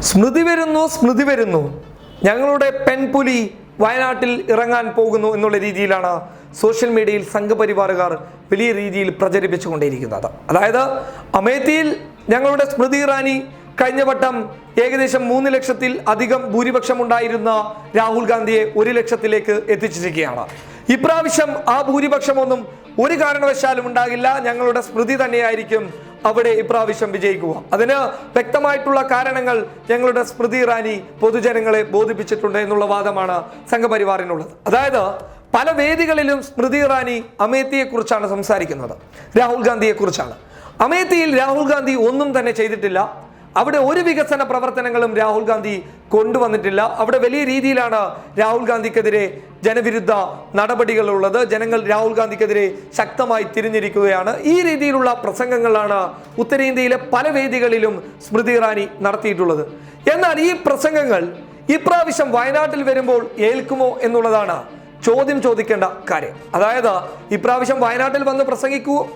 സ്മൃതി വരുന്നു ഞങ്ങളുടെ പെൺപുലി വയനാട്ടിൽ ഇറങ്ങാൻ പോകുന്നു എന്നുള്ള രീതിയിലാണ് സോഷ്യൽ മീഡിയയിൽ സംഘപരിവാറുകാർ വലിയ രീതിയിൽ പ്രചരിപ്പിച്ചുകൊണ്ടേയിരിക്കുന്നത്. അതായത് അമേത്തിയിൽ ഞങ്ങളുടെ സ്മൃതി ഇറാനി കഴിഞ്ഞ വട്ടം ഏകദേശം 3 ലക്ഷത്തിൽ അധികം ഭൂരിപക്ഷം ഉണ്ടായിരുന്ന രാഹുൽ ഗാന്ധിയെ 1 ലക്ഷത്തിലേക്ക് എത്തിച്ചിരിക്കുകയാണ്. ഇപ്രാവശ്യം ആ ഭൂരിപക്ഷമൊന്നും ഒരു കാരണവശാലും ഉണ്ടാകില്ല, ഞങ്ങളുടെ സ്മൃതി തന്നെയായിരിക്കും അവിടെ ഇപ്രാവശ്യം വിജയിക്കുക. അതിന് വ്യക്തമായിട്ടുള്ള കാരണങ്ങൾ ഞങ്ങളുടെ സ്മൃതി ഇറാനി പൊതുജനങ്ങളെ ബോധിപ്പിച്ചിട്ടുണ്ട് എന്നുള്ള വാദമാണ് സംഘപരിവാറിനുള്ളത്. അതായത് പല വേദികളിലും സ്മൃതി ഇറാനി അമേത്തിയെ കുറിച്ചാണ് സംസാരിക്കുന്നത്, രാഹുൽ ഗാന്ധിയെ കുറിച്ചാണ്. അമേത്തിയിൽ രാഹുൽ ഗാന്ധി ഒന്നും തന്നെ ചെയ്തിട്ടില്ല, അവിടെ ഒരു വികസന പ്രവർത്തനങ്ങളും രാഹുൽ ഗാന്ധി കൊണ്ടുവന്നിട്ടില്ല. അവിടെ വലിയ രീതിയിലാണ് രാഹുൽ ഗാന്ധിക്കെതിരെ ജനവിരുദ്ധ നടപടികളുള്ളത്. ജനങ്ങൾ രാഹുൽ ഗാന്ധിക്കെതിരെ ശക്തമായി തിരിഞ്ഞിരിക്കുകയാണ്. ഈ രീതിയിലുള്ള പ്രസംഗങ്ങളാണ് ഉത്തരേന്ത്യയിലെ പല വേദികളിലും സ്മൃതി ഇറാനി നടത്തിയിട്ടുള്ളത്. എന്നാൽ ഈ പ്രസംഗങ്ങൾ ഇപ്രാവശ്യം വയനാട്ടിൽ വരുമ്പോൾ ഏൽക്കുമോ എന്നുള്ളതാണ് ചോദ്യം ചോദിക്കേണ്ട കാര്യം. അതായത് ഇപ്രാവശ്യം വയനാട്ടിൽ വന്ന്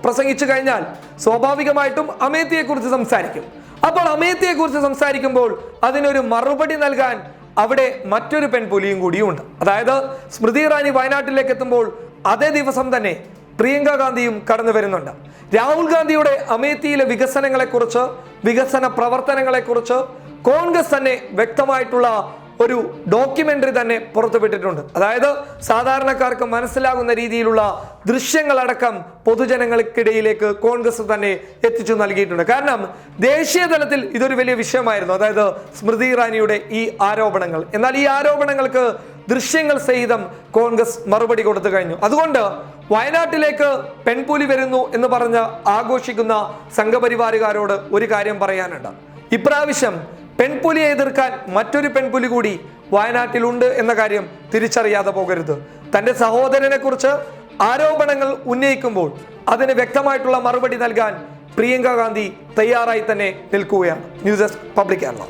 പ്രസംഗിച്ചു കഴിഞ്ഞാൽ സ്വാഭാവികമായിട്ടും അമേത്തിയെ കുറിച്ച് സംസാരിക്കും. അപ്പോൾ അമേത്തിയെ കുറിച്ച് സംസാരിക്കുമ്പോൾ അതിനൊരു മറുപടി നൽകാൻ അവിടെ മറ്റൊരു പെൺപുലിയും കൂടിയുണ്ട്. അതായത് സ്മൃതി ഇറാനി വയനാട്ടിലേക്ക് എത്തുമ്പോൾ അതേ ദിവസം തന്നെ പ്രിയങ്ക ഗാന്ധിയും കടന്നു വരുന്നുണ്ട്. രാഹുൽ ഗാന്ധിയുടെ അമേത്തിയിലെ വികസനങ്ങളെക്കുറിച്ച്, വികസന പ്രവർത്തനങ്ങളെക്കുറിച്ച് കോൺഗ്രസ് തന്നെ വ്യക്തമായിട്ടുള്ള ഒരു ഡോക്യുമെന്ററി തന്നെ പുറത്തുവിട്ടിട്ടുണ്ട്. അതായത് സാധാരണക്കാർക്ക് മനസ്സിലാകുന്ന രീതിയിലുള്ള ദൃശ്യങ്ങളടക്കം പൊതുജനങ്ങൾക്കിടയിലേക്ക് കോൺഗ്രസ് തന്നെ എത്തിച്ചു നൽകിയിട്ടുണ്ട്. കാരണം ദേശീയ തലത്തിൽ ഇതൊരു വലിയ വിഷയമായിരുന്നു, അതായത് സ്മൃതി ഇറാനിയുടെ ഈ ആരോപണങ്ങൾ. എന്നാൽ ഈ ആരോപണങ്ങൾക്ക് ദൃശ്യങ്ങൾ സഹിതം കോൺഗ്രസ് മറുപടി കൊടുത്തു കഴിഞ്ഞു. അതുകൊണ്ട് വയനാട്ടിലേക്ക് പെൺപുലി വരുന്നു എന്ന് പറഞ്ഞ് ആഘോഷിക്കുന്ന സംഘപരിവാറുകാരോട് ഒരു കാര്യം പറയാനുണ്ട്. ഇപ്രാവശ്യം പെൺപുലിയെ എതിർക്കാൻ മറ്റൊരു പെൺപുലി കൂടി വയനാട്ടിലുണ്ട് എന്ന കാര്യം തിരിച്ചറിയാതെ പോകരുത്. തന്റെ സഹോദരനെ കുറിച്ച് ആരോപണങ്ങൾ ഉന്നയിക്കുമ്പോൾ അതിന് വ്യക്തമായിട്ടുള്ള മറുപടി നൽകാൻ പ്രിയങ്ക ഗാന്ധി തയ്യാറായി തന്നെ നിൽക്കുകയാണ്. News desk public Kerala.